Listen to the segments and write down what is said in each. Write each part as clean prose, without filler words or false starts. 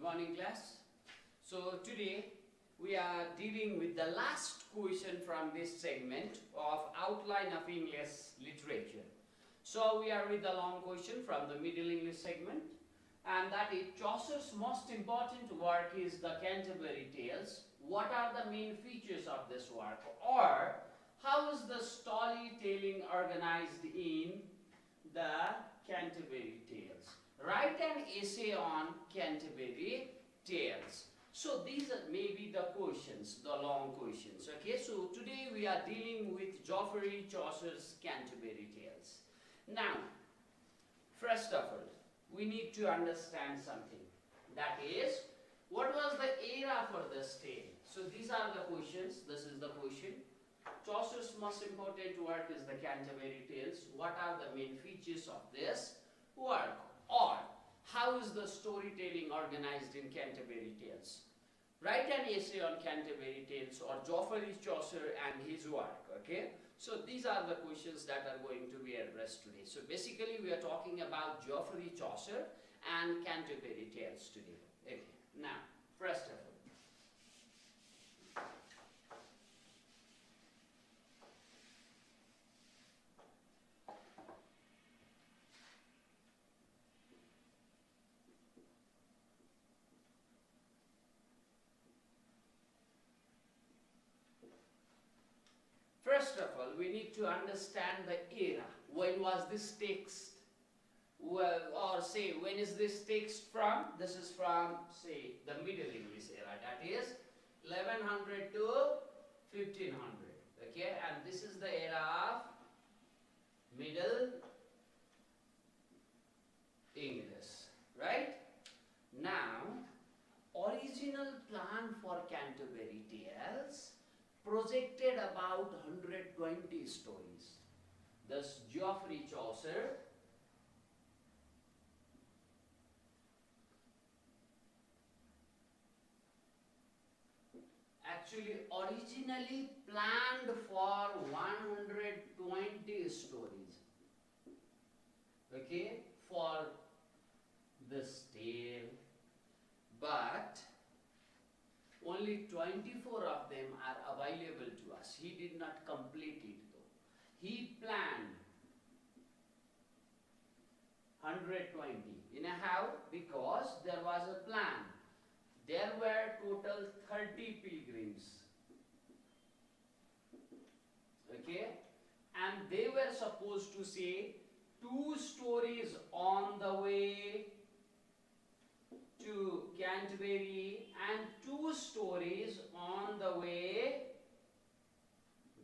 Good morning, class. So today we are dealing with the last question from this segment of outline of English literature. So we are with the long question from the Middle English segment, and that is Chaucer's most important work is the Canterbury Tales. What are the main features of this work, or how is the storytelling organized in the Canterbury Tales? Write an essay on Canterbury Tales. So these are maybe the questions, the long questions. Okay, so today we are dealing with Geoffrey Chaucer's Canterbury Tales. Now, first of all, we need to understand something. That is, what was the era for this tale? So these are the questions. This is the question. Chaucer's most important work is the Canterbury Tales. What are the main features of this work? Or how is the storytelling organized in Canterbury Tales? Write an essay on Canterbury Tales or Geoffrey Chaucer and his work. Okay, so these are the questions that are going to be addressed today. So basically we are talking about Geoffrey Chaucer and Canterbury Tales today. Okay, now first of all, we need to understand the era. When was this text? Well, or say, when is this text from? This is from, say, the Middle English era. That is 1100 to 1500. Okay, and this is the era of Middle English. Right? Now, original plan for Canterbury Tales projected about 120 stories. Thus, Geoffrey Chaucer actually originally planned for 120 stories. Okay, for this tale, but only 24 of them are available to us. He did not complete it though. He planned 120. You know how? Because there was a plan. There were total 30 pilgrims. Okay? And they were supposed to say 2 stories on the way to Canterbury and 2 stories on the way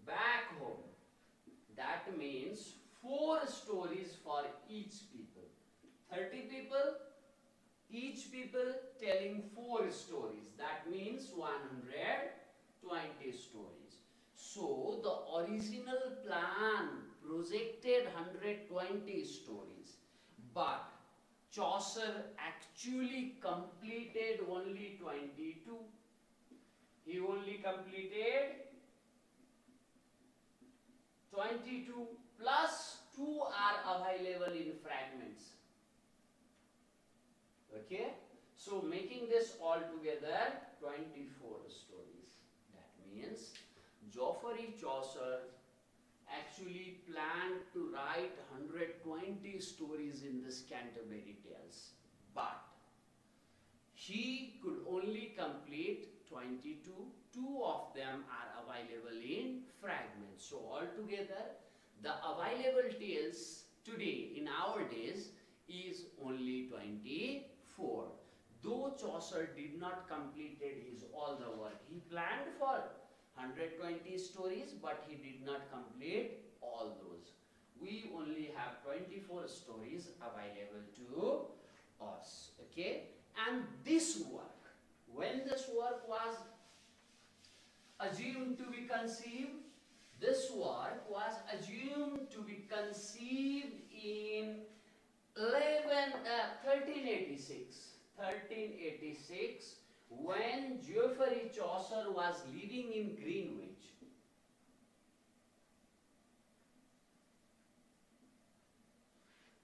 back home. That means 4 stories for each people. 30 people, each people telling 4 stories. That means 120 stories. So the original plan projected 120 stories, but Chaucer actually completed only 22. He only completed 22 plus 2 are available in fragments. Okay, so making this all together 24 stories. That means Geoffrey Chaucer actually planned to write 120 stories in this Canterbury Tales, but he could only complete 22. 2 of them are available in fragments. So altogether, the available tales today in our days is only 24. Though Chaucer did not completed his all the work, he planned for 120 stories, but he did not complete all those. We only have 24 stories available to us. Okay, and this work, when this work was assumed to be conceived, this work was assumed to be conceived in 1386, when Geoffrey Chaucer was living in Greenwich.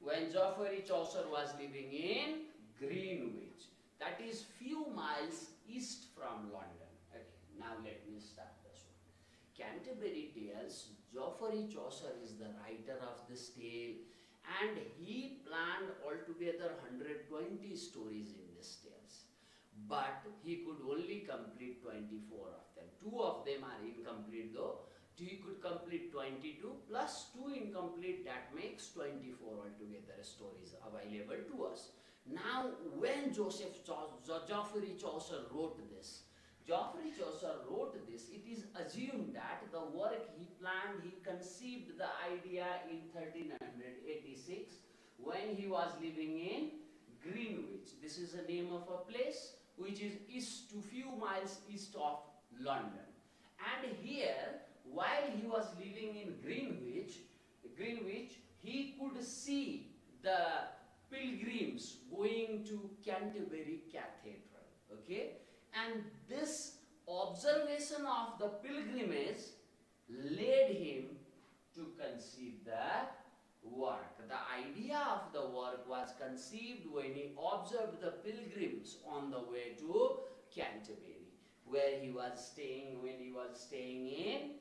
When Geoffrey Chaucer was living in Greenwich. that is few miles east from London. Okay, now let me start this one. Canterbury Tales, Geoffrey Chaucer is the writer of this tale, and he planned altogether 120 stories in this tales. But he could only complete 24 of them. Two of them are incomplete though. He could complete 22 plus 2 incomplete, that makes 24 altogether stories available to us. Now, when Geoffrey Chaucer wrote this, it is assumed that the work he planned, he conceived the idea in 1386 when he was living in Greenwich. This is the name of a place which is few miles east of London. And here, while he was living in Greenwich, he could see the pilgrims going to Canterbury Cathedral. Okay? And this observation of the pilgrimage led him to conceive the work. The idea of the work was conceived when he observed the pilgrims on the way to Canterbury, where he was staying when he was staying in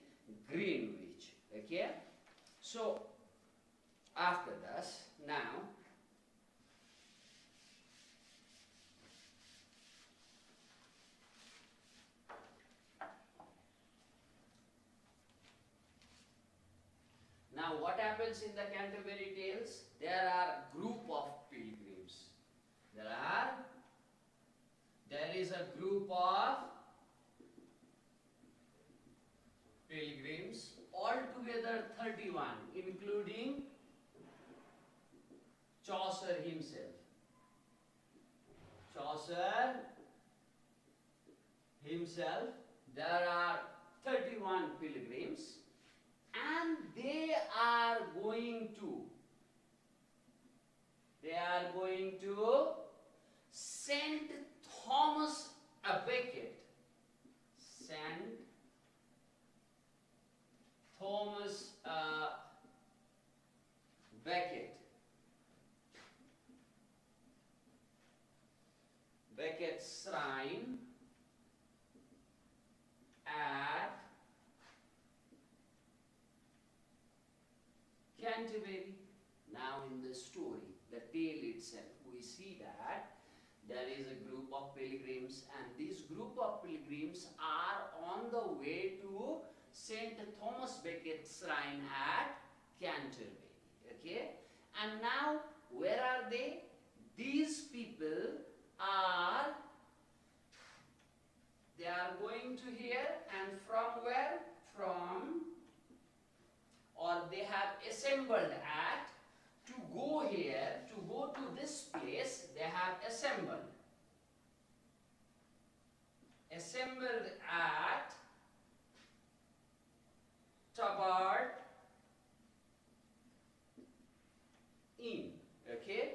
Greenwich. Okay? So, after this, now, what happens in the Canterbury Tales? There are group of pilgrims. There is a group of pilgrims, altogether 31, including Chaucer himself. There are 31 pilgrims, and they are going to St. Thomas a Becket. St. Thomas Becket. Becket's shrine at Canterbury. Now in the story, the tale itself, we see that there is a group of pilgrims, and this group of pilgrims are on the way to St. Thomas Becket's shrine at Canterbury. Okay? And now, where are they? These people are going to here, and from where? They have assembled at, to go here, to go to this place, they have assembled at Tabard Inn. Okay?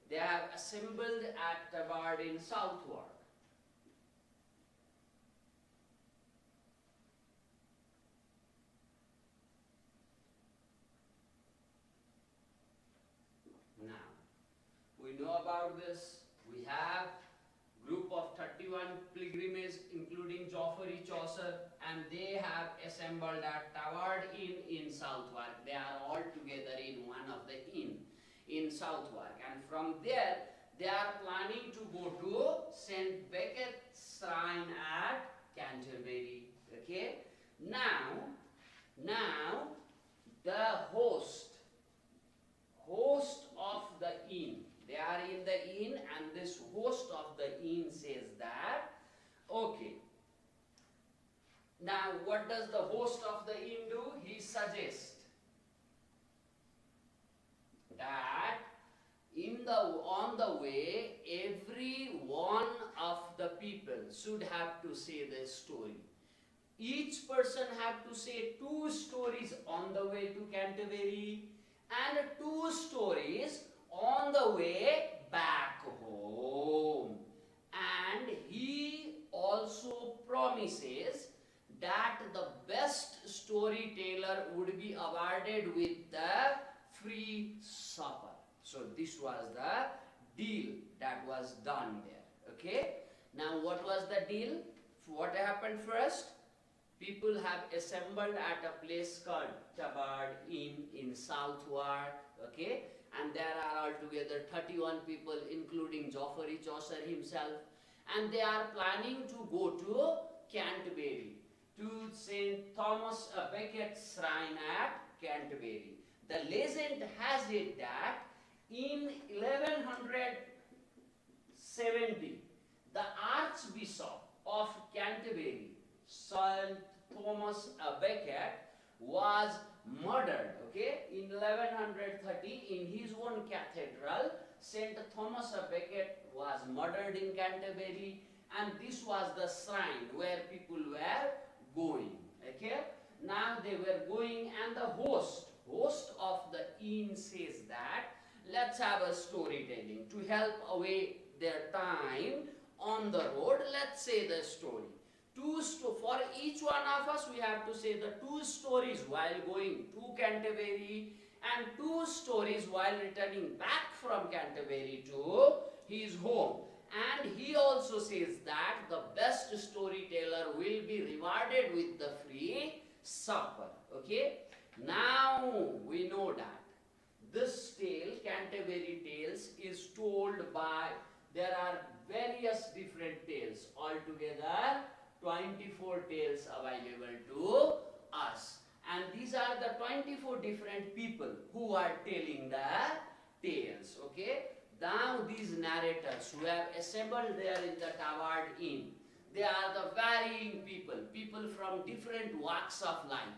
They have assembled at Tabard in Southwark. Now, we know about this. We have group of 31 pilgrims, including Geoffrey Chaucer, and they have assembled at Tabard Inn in Southwark. They are all together in one of the inn in Southwark, and from there they are planning to go to St. Becket's shrine at Canterbury. Okay? Now the host of the inn, they are in the inn, and this host of the inn says that, okay, now what does the host of the inn do? He suggests that on the way, every one of the people should have to say their story. Each person have to say 2 stories on the way to Canterbury and 2 stories on the way back home. And he also promises that the best storyteller would be awarded with the free supper. So this was the deal that was done there. Okay. Now what was the deal? What happened first? People have assembled at a place called Tabard in southward. Okay. And there are altogether 31 people, including Geoffrey Chaucer himself. And they are planning to go to Canterbury, to St. Thomas a Becket's shrine at Canterbury. The legend has it that in 1170, the Archbishop of Canterbury, St. Thomas a Becket, was murdered. Okay, in 1130, in his own cathedral, St. Thomas a Becket was murdered in Canterbury, and this was the shrine where people were going. Okay, now they were going, and the host of the inn says that let's have a storytelling to help away their time on the road. Let's say the story. For each one of us, we have to say the 2 stories while going to Canterbury and 2 stories while returning back from Canterbury to his home. And he also says that the best storyteller will be rewarded with the free supper. Okay. Now we know that this tale, Canterbury Tales, is told by, there are various different tales, altogether 24 tales available to us. And these are the 24 different people who are telling the tales. Okay. Now these narrators who have assembled there in the Tabard Inn, they are the varying people from different walks of life.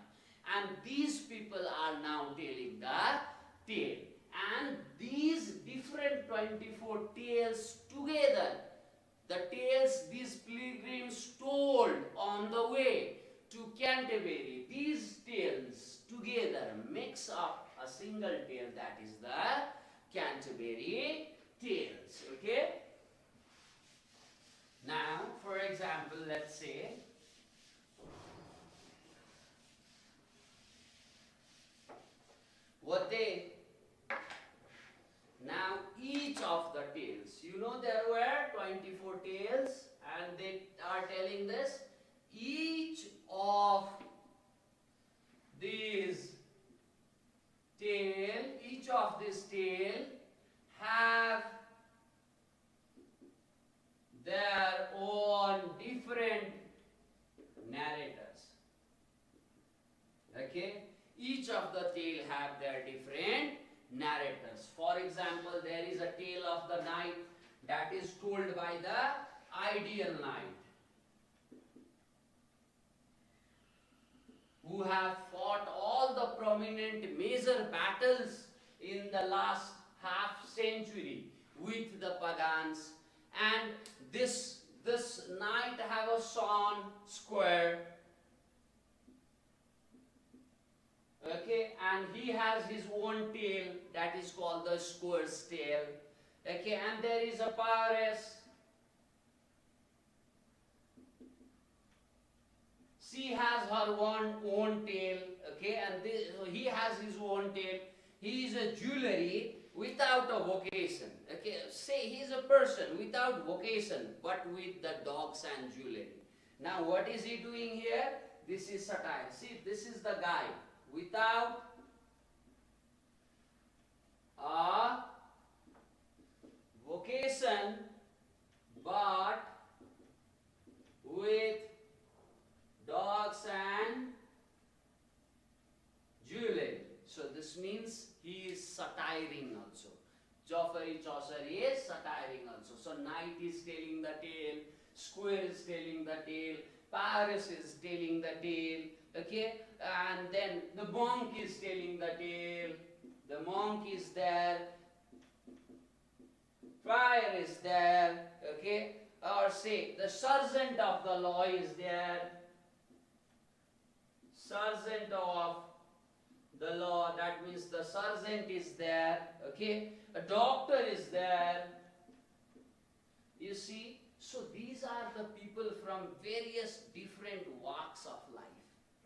And these people are now telling the tale. And these different 24 tales together, the tales these pilgrims told on the way to Canterbury, these tales together makes up a single tale, that is the Canterbury Tales. Okay. Now, for example, let's say now each of the tales, there were 24 tales, and they are telling this. Each of these tale have their own different narrators. Okay, each of the tale have their different narrators. For example, there is a tale of the knight that is told by the ideal knight, who have fought all the prominent major battles in the last half century with the pagans. And this knight have a son square. Okay, and he has his own tale that is called the Square's Tale. Okay, and there is a Paris. She has her own tale. Okay, and he has his own tale. He is a jewelry without a vocation. Okay, say he is a person without vocation, but with the dogs and jewelry. Now, what is he doing here? This is satire. See, this is the guy without a vocation, but with dogs and jewelry. So this means he is satiring also. Geoffrey Chaucer is satiring also. So knight is telling the tale, square is telling the tale, Paris is telling the tale. Okay, and then the monk is telling the tale. The monk is there. Friar is there. Okay, or say the sergeant of the law is there. Sergeant of the law, that means the sergeant is there. Okay, a doctor is there. You see, so these are the people from various different walks of life.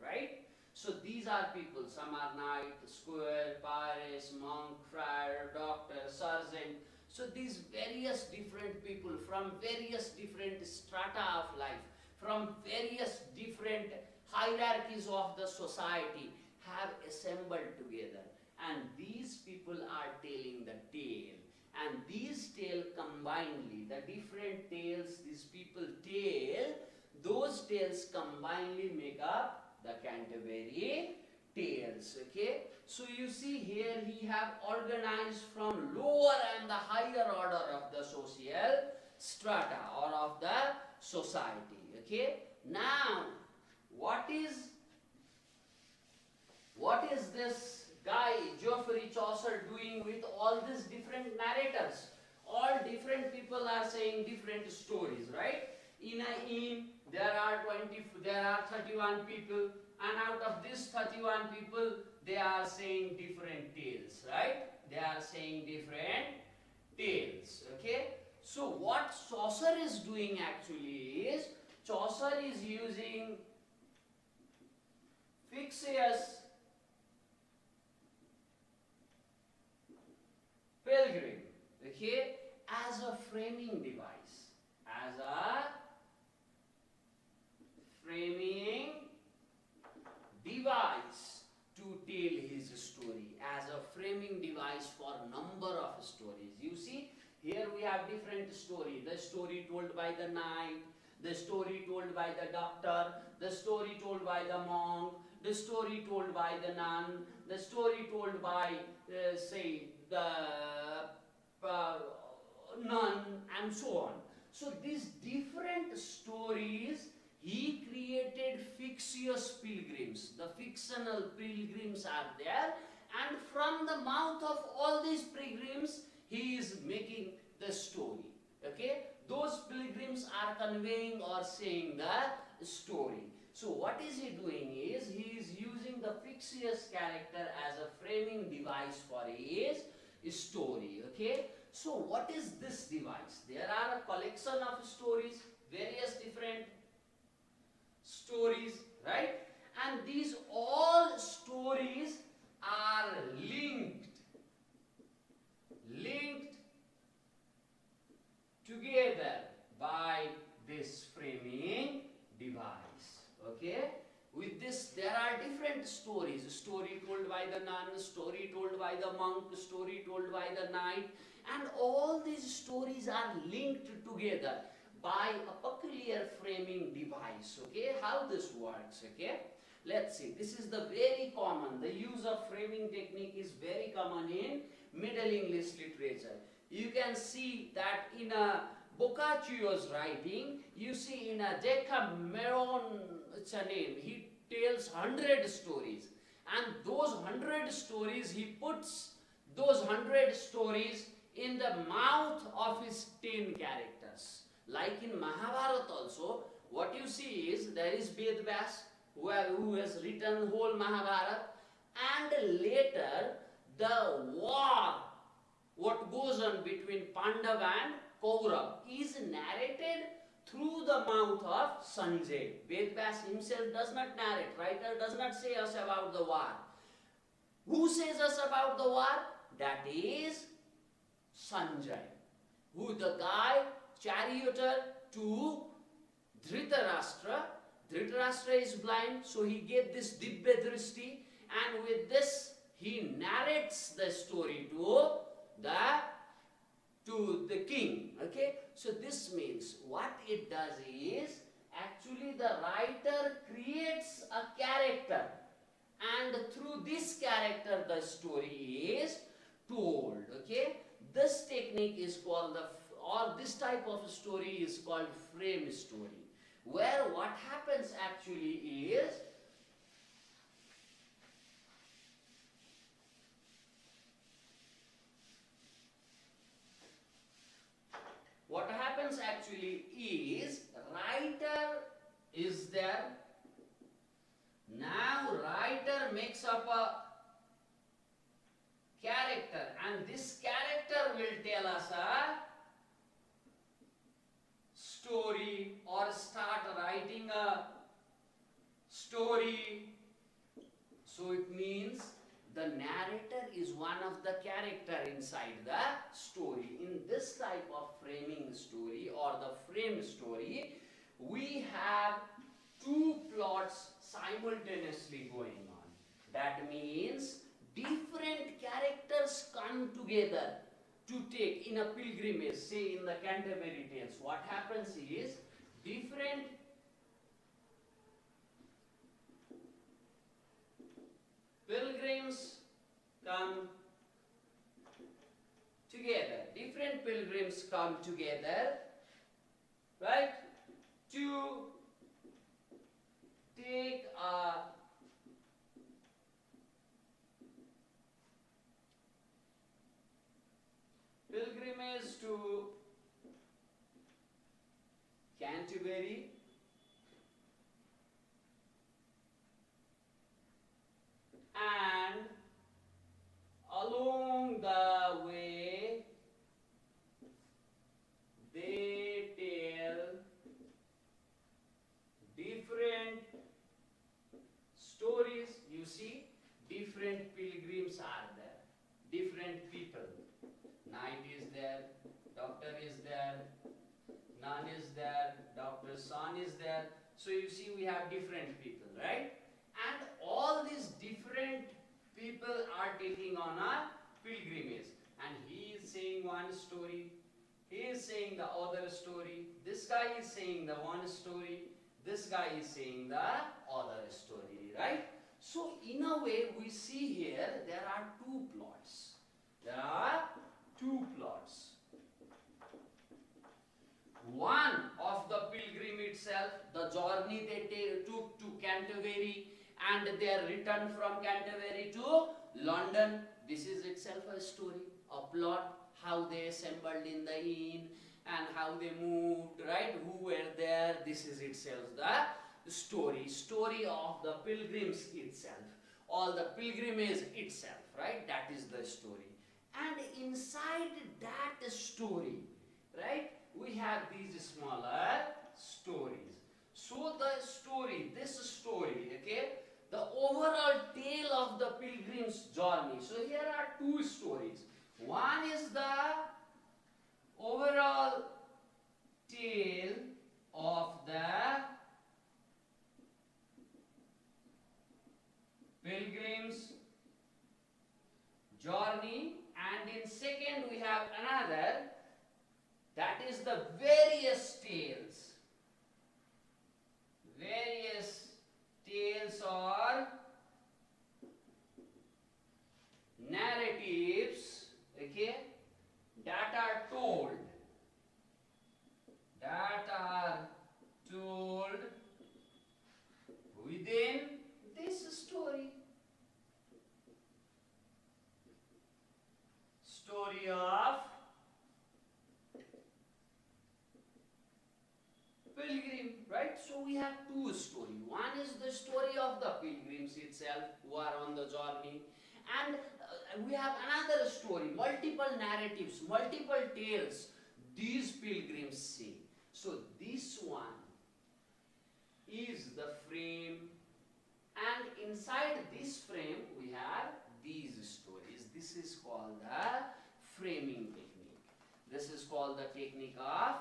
Right? So these are people, some are knight, square, Paris, monk, friar, doctor, sergeant. So these various different people from various different strata of life, from various different hierarchies of the society have assembled together, and these people are telling the tale, and these tale combinedly, the different tales these people tell, those tales combinedly make up the Canterbury Tales. Okay, so you see here he have organized from lower and the higher order of the social strata or of the society. Okay, now what is this guy Geoffrey Chaucer doing with all these different narrators? All different people are saying different stories, right? In a inn there are 31 people, and out of these 31 people they are saying different tales, right? They are saying different tales. Okay, so what Chaucer is doing actually is Chaucer is using fictitious pilgrim, okay, as a framing device, as a framing device to tell his story, as a framing device for number of stories. You see, here we have different stories. The story told by the knight, the story told by the doctor, the story told by the monk, the story told by the nun, the story told by, say, the nun, and so on. So these different stories, he created fictitious pilgrims. The fictional pilgrims are there, and from the mouth of all these pilgrims, he is making the story. Okay, those pilgrims are conveying or saying the story. So what is he doing is he is using the fictitious character as a framing device for his story. Okay, so what is this device? There are a collection of stories, various different stories, right? And these all stories are linked together by this framing device. Okay, with this there are different stories, story told by the nun, story told by the monk, story told by the knight, and all these stories are linked together by a peculiar framing device. Okay, how this works? Okay, let's see. This is the very common, the use of framing technique is very common in Middle English literature. You can see that in a Boccaccio's writing, you see in a Decameron, it's a name, he tells 100 stories, and those 100 stories, he puts those 100 stories in the mouth of his 10 characters. Like in Mahabharata also, what you see is there is Vedvyas who has written whole Mahabharata, and later the war, what goes on between Pandav and Kaurav, is narrated through the mouth of Sanjay. Vedvyas himself does not narrate, writer does not say us about the war. Who says us about the war? That is Sanjay, who the guy, charioteer to Dhritarashtra. Dhritarashtra is blind, so he gave this Dibya Drishti, and with this he narrates the story to the king. Okay, so this means what it does is actually the writer creates a character, and through this character the story is told. Okay, this technique is called this type of story is called frame story, where what happens actually is writer is there. Now writer makes up a character, and this character will tell us a story or start writing a story. So it means the narrator is one of the character inside the story. In this type of framing story or the frame story, we have two plots simultaneously going on. That means different characters come together to take in a pilgrimage, say in the Canterbury Tales. What happens is different pilgrims come together. Different pilgrims come together, right, to take a pilgrimage to Canterbury, and along the way they tell different stories. You see, different pilgrims are there, different people. Knight is there, doctor is there, nun is there, doctor's son is there. So you see, we have different people, right? And all these different people are taking on a pilgrimage, and he is saying one story, he is saying the other story, this guy is saying the one story, this guy is saying the other story, right? So in a way, we see here there are two plots. There are two plots. One of the pilgrim itself, the journey they took to Canterbury, and their return from Canterbury to London. This is itself a story, a plot, how they assembled in the inn and how they moved, right? Who were there? This is itself the story of the pilgrims itself, all the pilgrimage itself, right? That is the story. And inside that story, right, we have these smaller stories. So the story, this story, okay, the overall tale of the pilgrim's journey. So here are two stories. One is the overall tale of the pilgrim's journey, and in second we have another, that is the various tales. Various tales or narratives, okay, that are told within this story of pilgrim, right? So we have two stories. One is the story of the pilgrims itself who are on the journey, and we have another story, multiple narratives, multiple tales these pilgrims see. So this one is the frame, and inside this frame we have these stories. This is called the framing technique. This is called the technique of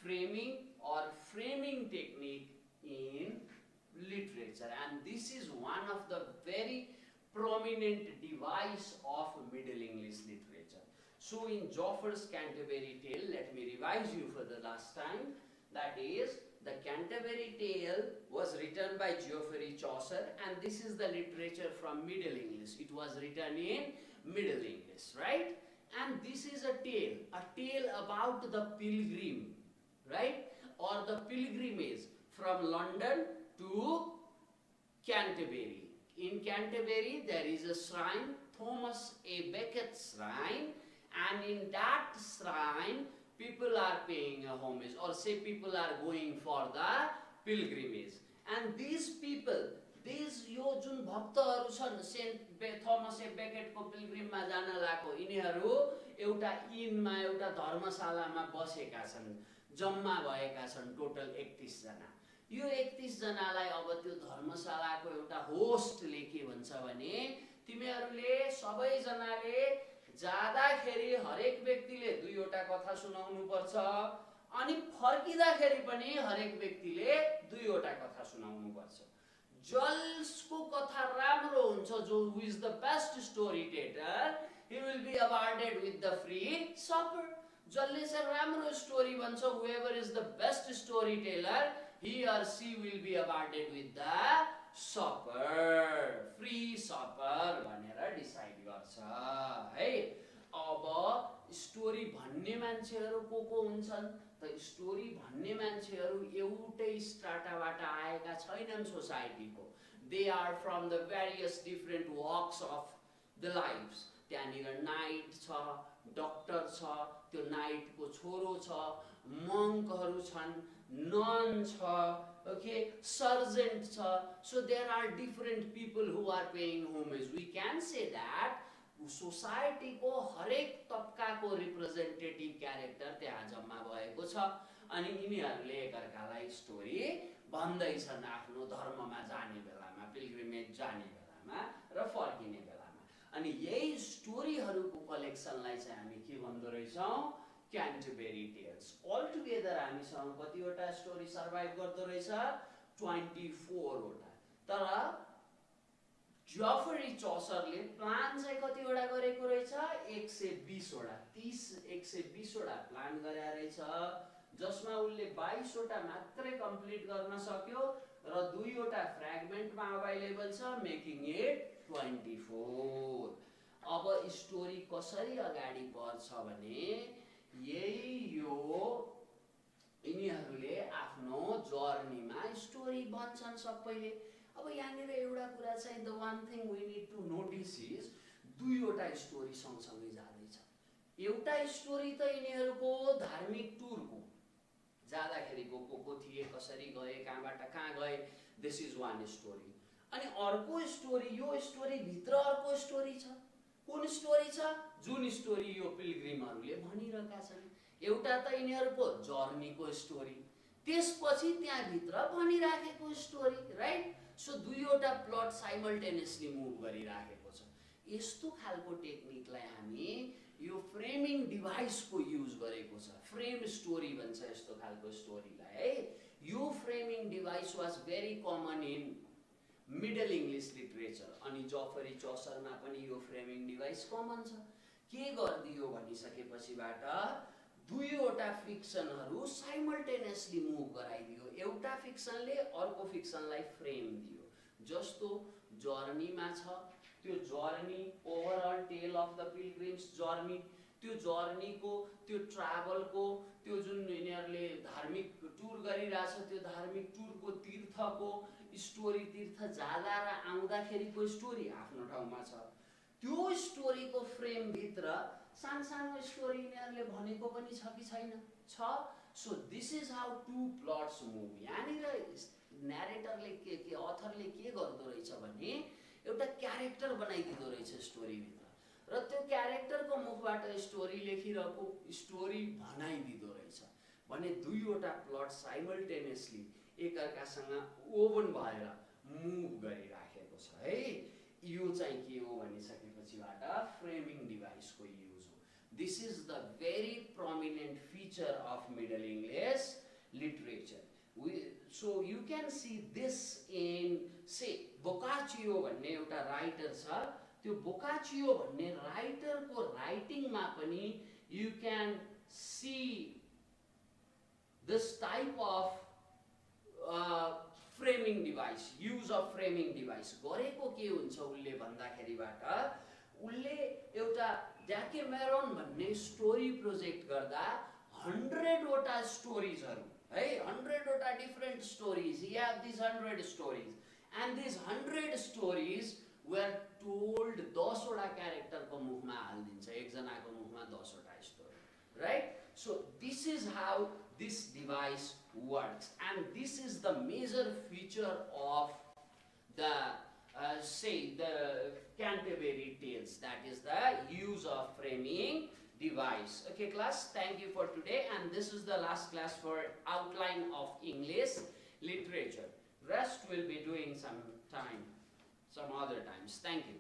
framing or framing technique in literature, and this is one of the very prominent device of Middle English literature. So in Joffre's Canterbury Tale, let me revise you for the last time, that is, the Canterbury Tale was written by Geoffrey Chaucer, and this is the literature from Middle English. It was written in Middle English, right? And this is a tale about the pilgrim, right? Or the pilgrimage from London to Canterbury. In Canterbury there is a shrine, Thomas A. Becket's shrine, and in that shrine people are paying a homage, or say people are going for the pilgrimage. And these people, these यो जुन भक्तहरू छन् saint Thomas ए बेकेटको पिल्ग्रिममा जान लागेको, यिनीहरू एउटा इनमा, एउटा धर्मशालामा बसेका छन्, जम्मा भएका छन् टोटल 31 जना। यो 31 जनालाई अब त्यो धर्मशालाको एउटा होस्टले के भन्छ भने तिमीहरूले सबैजनाले जाँदाखेरि हरेक व्यक्तिले दुईवटा कथा सुनाउनु पर्छ अनि फर्किँदाखेरि पनि हरेक व्यक्तिले दुईवटा कथा सुनाउनु पर्छ। जसको कथा राम्रो हुन्छ, जो who is the best storyteller, he will be awarded with the free supper. जसले चाहिँ राम्रो स्टोरी भन्छ, whoever is the best storyteller, he or she will be awarded with the supper, free supper भनेर डिसाइड गर्छ है। अब story भन्ने मान्छेहरू को हुन्छन् त? स्टोरी भन्ने मान्छेहरू एउटै स्ट्राटाबाट आएका छैनन् सोसाइटीको। They are from the various different walks of the lifes. त्यहाँनिर नाइट छ, डक्टर छ, त्यो नाइटको छोरो छ, मङ्कहरू छन्, नन छ, ओके, सर्जेन्ट छ। So there are different people who are paying homage. We can say that सोसाइटीको हरेक तबकाको रिप्रेजेन्टेटिभ क्यारेक्टर त्यहाँ जम्मा भएको छ अनि यिनीहरूले एकअर्कालाई स्टोरी भन्दैछन् आफ्नो धर्ममा जाने बेलामा, पिलग्रिमेज जाने बेलामा र फर्किने बेलामा। अनि यही स्टोरीहरूको कलेक्सनलाई चाहिँ हामी के भन्दो रहेछौँ? क्यान्टरबेरी टेल्स। अल टुगेदर हामीसँग कतिवटा स्टोरी सर्भाइभ गर्दो रहेछ? 24 वटा। तर जफरी चौसरले प्लान चाहिँ कतिवटा गरेको रहेछ? 120 वटा। 120 वटा प्लान गरे रहेछ, जसमा उसले 22 वटा मात्रै कम्प्लिट गर्न सक्यो र 2 वटा फ्र्यागमेन्टमा अभाइलेबल छ, मेकिङ इट 24। अब स्टोरी कसरी अगाडि बढ्छ भने यिनीहरूले आफ्नो जर्नीमा स्टोरी भन्छन् सबैले। अब यहाँनिर एउटा कुरा चाहिँ, the one thing we need to notice is, दुईवटा स्टोरी सँगसँगै जाँदैछ। एउटा स्टोरी त यिनीहरूको धार्मिक टुरको, जाँदाखेरिको को थिए, कसरी गए, कहाँबाट कहाँ गए, दिस इज वान स्टोरी। अनि अर्को स्टोरी, यो स्टोरी भित्र अर्को स्टोरी छ। कुन स्टोरी छ? जुन स्टोरी यो पिलग्रिमहरूले भनिरहेका छन्। एउटा त यिनीहरूको जर्नीको स्टोरी, त्यसपछि त्यहाँभित्र भनिराखेको स्टोरी, राइट? सो दुईवटा प्लट साइमल्टेनियसली मुभ गरिराखेको छ। यस्तो खालको टेक्निकलाई हामी यो फ्रेमिङ डिभाइसको युज गरेको छ। फ्रेम स्टोरी भन्छ यस्तो खालको स्टोरीलाई है। यो framing device was very common in middle English literature. अनि जफरी चौसरमा पनि यो फ्रेमिङ डिभाइस कमन छ। के गरिदियो भनिसकेपछिबाट दुईवटा फिक्सनहरू साइमल्टेनियसली मुभ गराइदियो। एउटा फिक्सनले अर्को फिक्सनलाई फ्रेम दियो। जस्तो जर्नीमा छ, त्यो journey, overall tell of the pilgrims journey, त्यो जर्नीको, त्यो ट्राभलको, त्यो जुन यिनीहरूले धार्मिक टुर गरिरहेछ, त्यो धार्मिक टुरको तीर्थको स्टोरी, तीर्थ जाँदा र आउँदाखेरिको स्टोरी आफ्नो ठाउँमा छ। त्यो स्टोरीको फ्रेमभित्र सानो स्टोरी यिनीहरूले भनेको पनि छ कि छैन? छ। So this is how to plots move. यहाँनिर न्यारेटरले के अथरले के गर्दो रहेछ भने एउटा क्यारेक्टर बनाइदिँदो रहेछ स्टोरीभित्र र त्यो क्यारेक्टरको मुखबाट स्टोरी लेखिरहेको स्टोरी भनाइदिँदो रहेछ भने दुईवटा प्लट साइमल्टेनियसली एकअर्कासँग ओभन भएर मुभ गरिराखेको छ है। यो चाहिँ के हो भनिसकेपछिबाट फ्रेमिङ डिभाइसको युज हो। This is the very prominent feature of middle English literature. So you can see this in, say, Boccaccio भन्ने एउटा राइटर छ। त्यो बोकाचियो भन्ने राइटरको राइटिङमा पनि you can see this type of framing device, use of framing device गरेको के हुन्छ उल्ले भन्दाखेरिबाट उल्ले एउटा डेकेमेरोन भन्ने स्टोरी प्रोजेक्ट गर्दा 100 वटा स्टोरीजहरु है, 100 वटा different stories, he have these 100 stories and these 100 stories were told 10 वटा क्यारेक्टरको मुखमा हाल्दिन्छ, एकजनाको मुखमा 10 वटा story, right? So this is how this device works, and this is the major feature of the say the Canterbury Tales, that is the use of framing device. Okay class, thank you for today, and this is the last class for outline of English literature. Rest will be doing some other times. Thank you.